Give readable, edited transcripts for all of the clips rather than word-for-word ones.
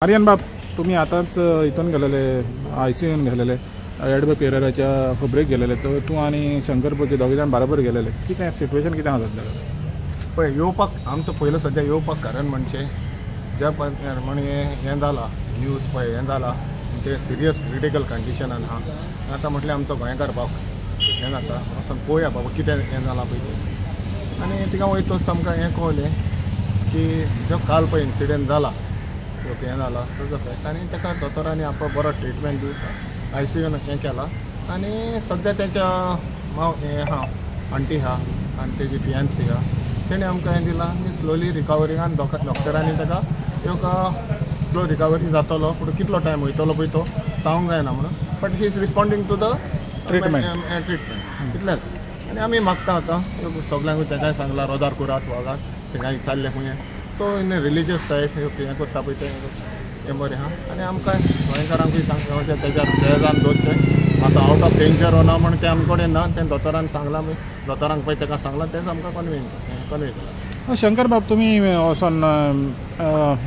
आर्यन बाब, तुम्ही आताच इथून गेलेले ICUन गेलेले एडबो पेरेराच्या खबरेक गेलेले, तर तू आणि शंकरपूरचे दोघे जाण बरोबर गेलेले. कितें सिट्युएशन कितें आसा सध्या? पळय येवपाक आमचो पयलो सद्या येवपाक कारण म्हणजे ज्या प्रमाणे हें जाला न्यूज पळय हें जाला म्हणजे सिरियस क्रिटिकल कंडिशनान आहा. आतां म्हटल्यार आमचो गोंयकार भाव हें जाता वचून पळोवया बाबा कितें हें जालां पळय तें. आनी थिंगा वयतच आमकां हें कळलें की जो काल पळय इन्सिडेंट जाला हें जाला ताजो फेक्ट आनी ताका दोतोरांनी आपलो बरो ट्रिटमेंट दिवं ICUन हें केलां. आनी सद्या तेच्या हें आहा आंटी आहा आनी तेजी फियांसी आहा, तेणें आमकां हें दिलां की स्लोली रिकवरिंगान डॉक्टरांनी ताका स्लो रिकवरी जातलो, पूण कितलो टायम वयतलो पळय तो सांगूंक जायना म्हणून. But he is responding to the treatment इतलेंच. आनी आमी मागता आतां सगल्यांक तेकाय सांगलां रोदार कुरात वागात तेंकाय चालले खूंय. सो इन रिलीजियस सायड हें करता पळय तें बरें आहा. आनी आमकां गोंयकारांकूय सांगता म्हणजे तेज्यार तेजान दवरचें आतां आउट ऑफ डेंजर ना म्हण तें आमचे कडेन ना. तें दोतोरान सांगलां दोतोरांक पळय तेका सांगलां तेंच आमकां कन्वे केलां. शंकर बाब, तुम्ही वचोन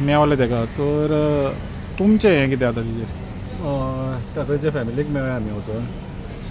मेवले तेका, तर तुमचें हें कितें आतां तेजेर? ताच्या फॅमिलीक मेळ्ळें आमी वचून.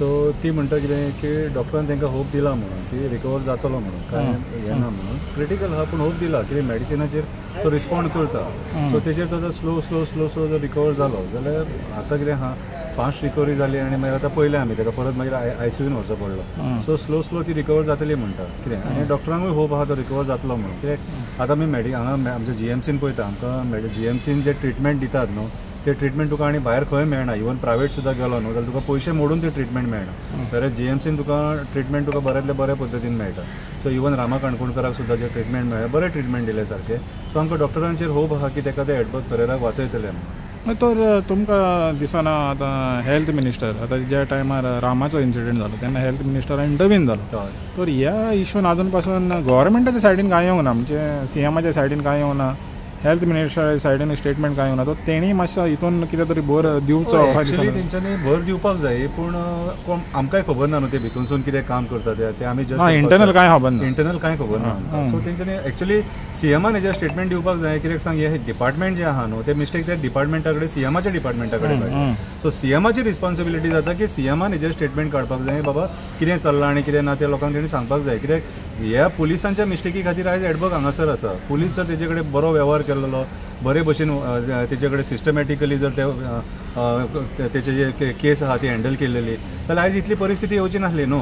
सो ती म्हणटा कितें की डॉक्टरान तांकां होप दिला म्हणून की रिकवर जातलो म्हणून, कांय हें ना म्हणून. क्रिटिकल आहा पूण होप दिला की मेडिसिनाचेर तो रिस्पॉन्ड करता. सो तेजेर तो स्लो जर रिकवर जालो जाल्यार आतां कितें आहा फास्ट रिकवरी जाली आनी मागीर आतां पयलें आमी ताका परत मागीर ICUन व्हरचो पडलो. सो स्लो ती रिकवर जातली म्हणटा कितें. आनी डॉक्टरांकूय होप आहा तो रिकवर जातलो म्हणून. कित्याक आतां आमी हांगा आमच्या GMCन पळयता आमकां GMCन जे ट्रिटमेंट दितात न्हू ते ट्रिटमेंट तुका आनी भायर खंय मेळना. इवन प्रायवेट सुद्दां गेलो न्हू जाल्यार तुका पयशे मोडून ती ट्रिटमेंट मेळना. जाल्यार GMCन तुका ट्रिटमेंट तुका बऱ्यांतल्या बऱ्या पद्दतीन मेळटा. सो इवन रामा काणकोणकाराक सुद्दां जे ट्रिटमेंट मेळ्ळें बरें ट्रिटमेंट दिले सारकें. सो आमकां डॉक्टरांचेर होप आहा की ताका ते एडबो पेरेराक वाचयतले म्हणून. तर तुमकां दिसना आतां हेल्थ मिनिस्टर आतां ज्या टायमार रामाचो इन्सिडेंट जालो तेन्ना हेल्थ मिनिस्टरान इंटरव्हीन जालो, तर ह्या इश्यून आजून पासून गव्हर्मेंटाच्या सायडीन कांय येवंक ना, म्हणजे CMच्या सायडीन कांय येवंक ना, हेल्थ मिनिस्टराच्या सायडीन स्टेटमेंट कांय येवंक ना. तर तेणी मातसो हितून कितें तरी भर दिवचो. एक्चुअली तेंच्यांनी भर दिवपाक जाय पूण आमकांय खबर ना न्हू ते भितूनसून कितें काम करता ते आमी इंटरनल कांय खबर ना. इंटरनल कांय खबर ना. सो तेंच्यांनी एक्चुअली CMन हेजेर स्टेटमेंट दिवपाक जाय. कित्याक सांग हे डिपार्टमेंट जे आहा न्हू ते मिस्टेक त्या डिपार्टमेंटा कडेन CMच्या डिपार्टमेंटा कडेन मेळटा. सो CMची रिस्पॉन्सिबिलिटी जाता की CMन हेजेर स्टेटमेंट काडपाक जाय बाबा कितें चल्लां आनी कितें ना ते लोकांक तेणी सांगपाक जाय. कित्याक ह्या पुलिसांच्या मिस्टेकी खातीर आयज एडबोक हांगासर आसा. पुलीस जर तेजे कडेन बरो वेव्हार केल्लो बरे भशेन तेजे कडेन सिस्टमॅटिकली जर तेचे जे केस आहा ती हँडल केलेली जाल्यार आयज इतली परिस्थिती येवची नासली न्हू.